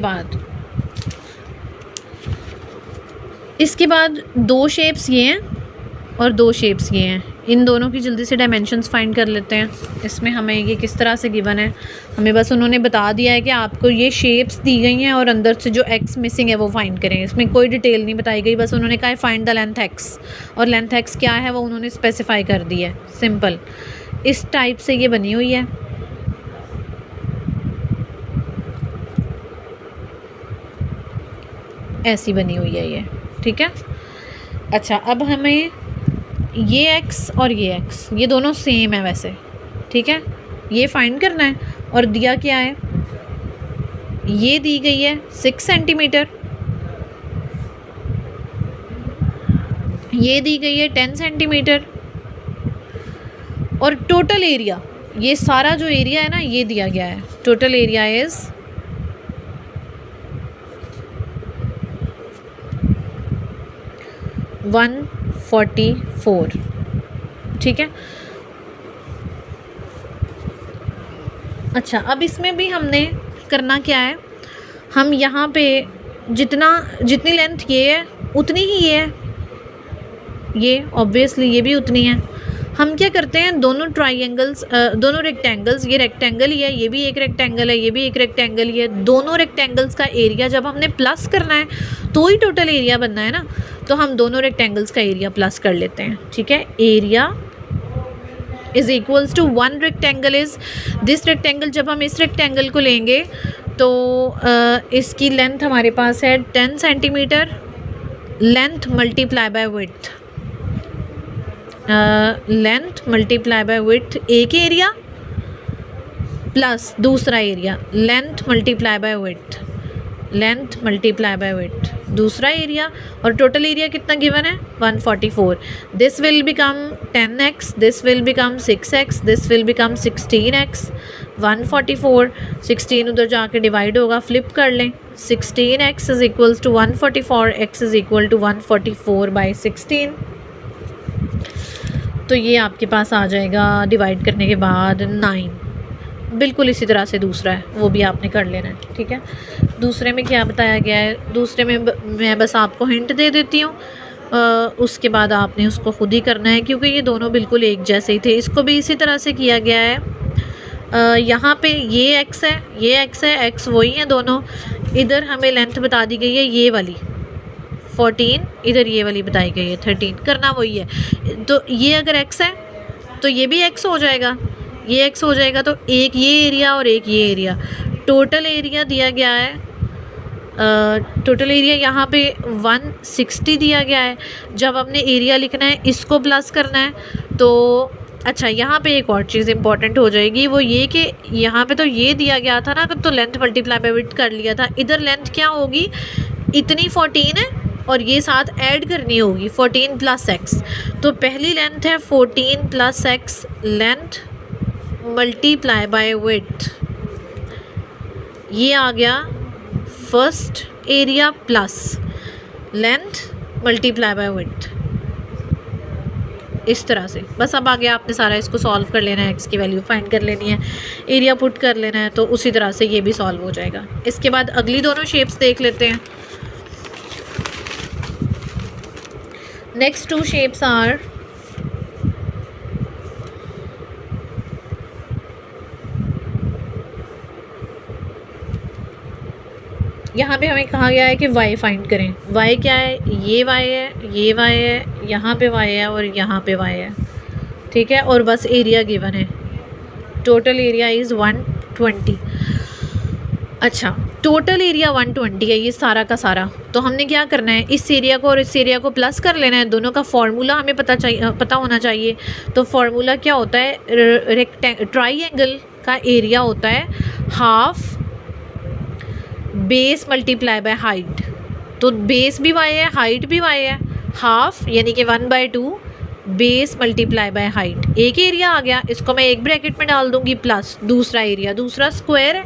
बाद 2 शेप्स ये हैं और 2 शेप्स ये हैं। इन दोनों की जल्दी से डायमेंशंस फाइंड कर लेते हैं। इसमें हमें ये किस तरह से गिवन है, हमें बस उन्होंने बता दिया है कि आपको ये शेप्स दी गई हैं और अंदर से जो x मिसिंग है वो फाइंड करें। इसमें कोई डिटेल नहीं बताई गई, बस उन्होंने कहा है फाइंड द लेंथ x, और लेंथ x क्या है वो उन्होंने स्पेसिफाई कर दी है। सिंपल इस टाइप से ये बनी हुई है। ऐसी बनी हुई है ये, ठीक है। अच्छा, अब हमें ये x और ये x ये दोनों सेम है वैसे, ठीक है, ये फाइंड करना है। और दिया क्या है? ये दी गई है 6 सेंटीमीटर, ये दी गई है 10 सेंटीमीटर, और टोटल एरिया, ये सारा जो एरिया है ना ये दिया गया है। टोटल एरिया इज़ 144, ठीक है। अच्छा, अब इसमें भी हमने करना क्या है, हम यहाँ पे जितनी लेंथ ये है उतनी ही ये है, ये ऑब्वियसली ये भी उतनी है। हम क्या करते हैं, दोनों रेक्टेंगल्स, ये रेक्टेंगल ही है, ये भी एक रेक्टेंगल है, ये भी एक रेक्टेंगल ही है, दोनों रेक्टेंगल्स का एरिया जब हमने प्लस करना है तो ही टोटल एरिया बनना है ना, तो हम दोनों रेक्टेंगल्स का एरिया प्लस कर लेते हैं, ठीक है। Area is equals to 1 rectangle is this rectangle. जब हम इस रेक्टेंगल को लेंगे तो इसकी लेंथ हमारे पास है 10 centimetre, length multiply by width, length multiply by width एक एरिया प्लस दूसरा area, length multiply by width, length multiply by width, दूसरा एरिया, और टोटल एरिया कितना गिवन है 144. This will become 10x, this will become 6x, this will become 16x. 144 16 उधर जाके divide होगा, flip कर लें. 16x is equals to 144, x is equal to 144/16. तो ये आपके पास आ जाएगा डिवाइड करने के बाद 9. बिल्कुल इसी तरह से दूसरा है, वो भी आपने कर लेना है. ठीक है, दूसरे में क्या बताया गया है, दूसरे में मैं बस आपको हिंट दे देती हूँ, उसके बाद आपने उसको खुद ही करना है, क्योंकि ये दोनों बिल्कुल एक जैसे ही थे. इसको भी इसी तरह से किया गया है. यहाँ पे ये x है, ये x है, x वही है दोनों. इधर हमें लेंथ बता दी गई है ये वाली 14, इधर ये वाली बताई गई है 13. करना वही है. तो ये अगर x है तो ये भी x हो जाएगा, ये x हो जाएगा. तो एक ये एरिया और एक ये एरिया. टोटल एरिया दिया गया है, टोटल एरिया यहाँ पे 160 दिया गया है. जब हमने एरिया लिखना है इसको प्लस करना है. तो अच्छा, यहाँ पे एक और चीज़ इंपॉर्टेंट हो जाएगी, वो ये कि यहाँ पे तो ये दिया गया था ना, तो लेंथ मल्टीप्लाई बाय विड्थ कर लिया था. इधर लेंथ क्या होगी, इतनी 14 है और ये साथ ऐड करनी होगी 14 + x. तो पहली लेंथ है 14 + x, length multiply by width. ये आ गया first area plus length multiply by width. इस तरह से बस. अब आगे आपने सारा इसको सॉल्व कर लेना है, x की वैल्यू फाइंड कर लेनी है, एरिया पुट कर लेना है, तो उसी तरह से ये भी सॉल्व हो जाएगा. इसके बाद अगली दोनों शेप्स देख लेते हैं. नेक्स्ट 2 शेप्स आर यहाँ पे हमें कहा गया है कि y फाइंड करें. y क्या है, ये y है, ये y है, यहाँ पे y है और यहाँ पे y है. ठीक है, और बस एरिया गिवन है. Total area is 120. अच्छा, टोटल एरिया 120 है ये सारा का सारा. तो हमने क्या करना है, इस एरिया को और इस एरिया को प्लस कर लेना है. दोनों का फार्मूला हमें पता होना चाहिए. तो फार्मूला क्या होता है, ट्राइंगल का एरिया होता है half base multiply by height. तो बेस भी y है, हाइट भी y है. हाफ यानी कि 1/2 बेस मल्टीप्लाई बाय हाइट. एक एरिया आ गया, इसको मैं एक ब्रैकेट में डाल दूंगी, प्लस दूसरा एरिया, दूसरा स्क्वायर है.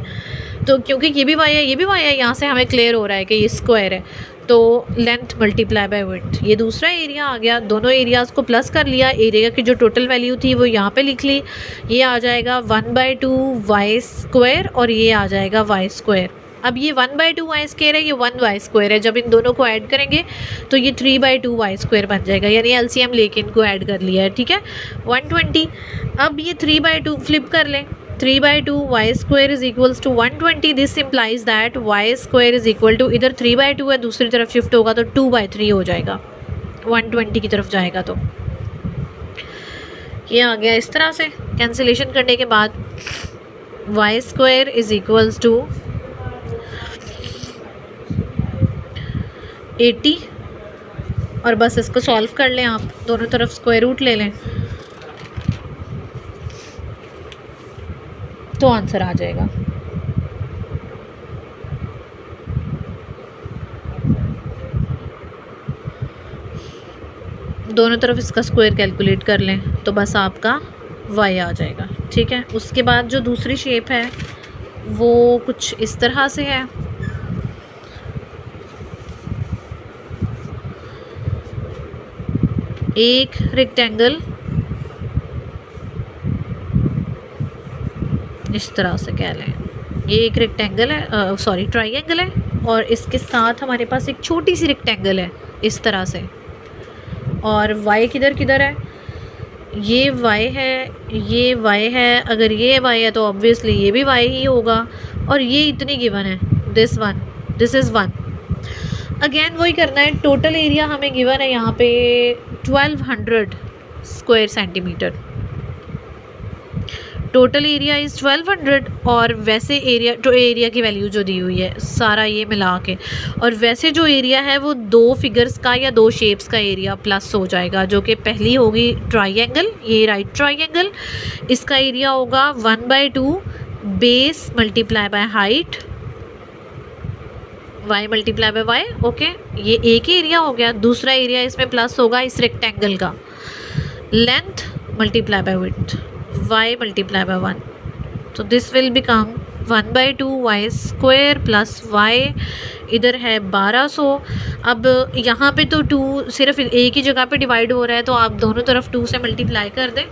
तो क्योंकि ये भी y है, ये भी y है, यहाँ से हमें क्लियर हो रहा है कि ये स्क्वायर है. तो लेंथ मल्टीप्लाई बाय विड्थ, ये दूसरा एरिया आ गया. दोनों एरियाज़ को प्लस कर लिया, एरिया की जो टोटल वैल्यू थी वो यहाँ पे लिख ली. ये आ जाएगा 1/2 y² और ये आ जाएगा y². अब ये 1/2 y² है, ये 1 y² है. जब इन दोनों को ऐड करेंगे तो ये 3/2 y² बन जाएगा, यानी एलसीएम लेके इनको ऐड कर लिया है. ठीक है, 120. अब ये 3/2 फ्लिप कर लें. 3/2 y² is equals to 120. This implies that y² is equal to, इधर 3/2 है, दूसरी तरफ शिफ्ट होगा तो 2/3 हो जाएगा, 120 की तरफ जाएगा. तो ये आ गया इस तरह से. कैंसिलेशन करने के बाद y² इज इक्वल्स टू 80. और बस इसको सॉल्व कर लें आप, दोनों तरफ स्क्वायर रूट ले लें तो आंसर आ जाएगा. दोनों तरफ इसका स्क्वायर कैलकुलेट कर लें तो बस आपका y आ जाएगा. ठीक है, उसके बाद जो दूसरी शेप है वो कुछ इस तरह से है. एक रेक्टेंगल इस तरह से कह लें, ये एक रेक्टेंगल है, सॉरी ट्राइंगल है, और इसके साथ हमारे पास एक छोटी सी रेक्टेंगल है इस तरह से. और y किधर किधर है, ये y है, ये y है. अगर ये y है तो ऑब्वियसली ये भी y ही होगा. और ये इतनी गिवन है, दिस इज़ 1. अगेन वही करना है. टोटल एरिया हमें गिवन है यहाँ पे 1200 square centimetre. Total area is 1200 और वैसे एरिया, तो एरिया की वैल्यू जो दी हुई है सारा ये मिला के, और वैसे जो एरिया है वो 2 फिगर्स का या 2 शेप्स का एरिया प्लस हो जाएगा, जो कि पहली होगी ट्राइंगल, ये राइट ट्राइंगल. इसका एरिया होगा 1/2 base multiply by height y multiply by Y, okay, ये एक ही एरिया हो गया। दूसरा एरिया इसमें प्लस होगा इस रेक्टेंगल का, length multiply by width, y multiply by 1, तो this will become 1/2 Y square plus Y, इधर है 1200। अब यहाँ पे तो 2 सिर्फ एक ही जगह पे डिवाइड हो रहा है, तो आप दोनों तरफ 2 से मल्टीप्लाई कर दें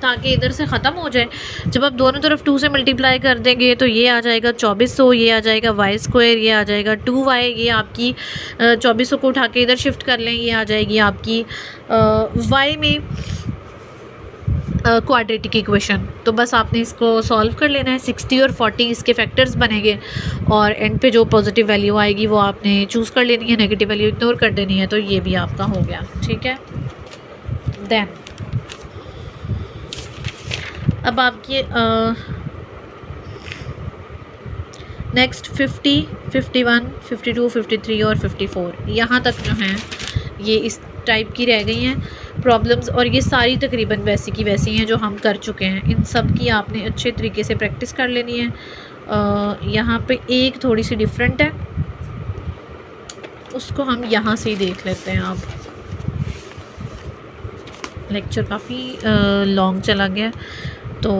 ताकि इधर से ख़त्म हो जाए। जब आप दोनों तरफ 2 से मल्टीप्लाई कर देंगे तो ये आ जाएगा 2400, ये आ जाएगा वाई स्क्वायर, ये आ जाएगा 2y, ये आपकी 2400 को उठा के इधर शिफ्ट कर लें, ये आ जाएगी आपकी y में क्वाड्रेटिक इक्वेशन। तो बस आपने इसको सॉल्व कर लेना है। 60 और 40 इसके फैक्टर्स बनेंगे और एंड पे जो पॉजिटिव वैल्यू आएगी वो आपने चूज़ कर लेनी है, नेगेटिव वैल्यू इग्नोर कर देनी है। तो ये भी आपका हो गया, ठीक है। देन अब आपकी नेक्स्ट 50, 51, 52, 53 और 54 यहाँ तक जो हैं ये इस टाइप की रह गई हैं प्रॉब्लम्स, और ये सारी तकरीबन वैसी की वैसी हैं जो हम कर चुके हैं। इन सब की आपने अच्छे तरीके से प्रैक्टिस कर लेनी है। यहाँ पे एक थोड़ी सी डिफरेंट है, उसको हम यहाँ से ही देख लेते हैं। आप लेक्चर काफ़ी लॉन्ग चला गया, तो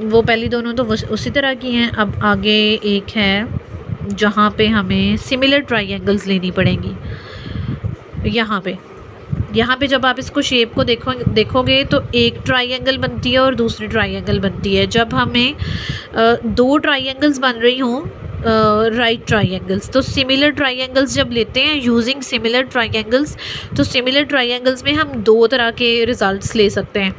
वो पहली दोनों तो उसी तरह की हैं। अब आगे एक है जहाँ पे हमें सिमिलर ट्राइंगल्स लेनी पड़ेंगी। यहाँ पे जब आप इसको शेप को देखोगे तो एक ट्राइंगल बनती है और दूसरी ट्राइंगल बनती है। जब हमें 2 ट्राइंगल्स बन रही हों, राइट ट्राइंगल्स, तो सिमिलर ट्राइंगल्स जब लेते हैं यूजिंग सिमिलर ट्राइंगल्स, तो सिमिलर ट्राइंगल्स में हम 2 तरह के रिजल्ट्स ले सकते हैं।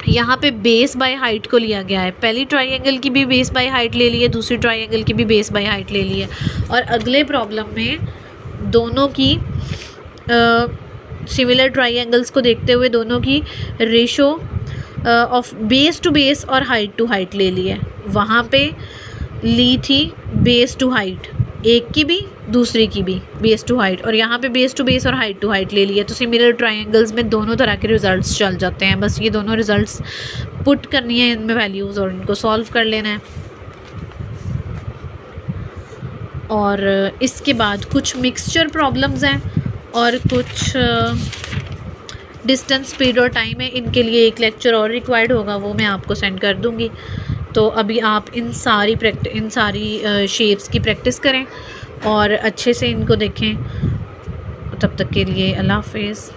यहाँ पे बेस बाय हाइट को लिया गया है, पहली ट्राइंगल की भी बेस बाय हाइट ले ली है, दूसरी ट्राइंगल की भी बेस बाय हाइट ले ली है। और अगले प्रॉब्लम में दोनों की सिमिलर ट्राइंगल्स को देखते हुए दोनों की ratio of base to base और हाइट टू हाइट ले ली है। वहाँ पे ली थी बेस टू हाइट, एक की भी दूसरी की भी बेस टू हाइट, और यहाँ पे बेस टू बेस और हाइट टू हाइट ले लिया। तो सिमिलर ट्रायंगल्स में दोनों तरह के रिजल्ट्स चल जाते हैं। बस ये दोनों रिजल्ट्स पुट करनी है इनमें वैल्यूज़ और इनको सॉल्व कर लेना है। और इसके बाद कुछ मिक्सचर प्रॉब्लम्स हैं और कुछ डिस्टेंस, स्पीड और टाइम है। इनके लिए एक लेक्चर और रिक्वायर्ड होगा, वो मैं आपको सेंड कर दूँगी। तो अभी आप इन सारी शेप्स की प्रैक्टिस करें और अच्छे से इनको देखें। तब तक के लिए अल्लाह हाफ़िज़।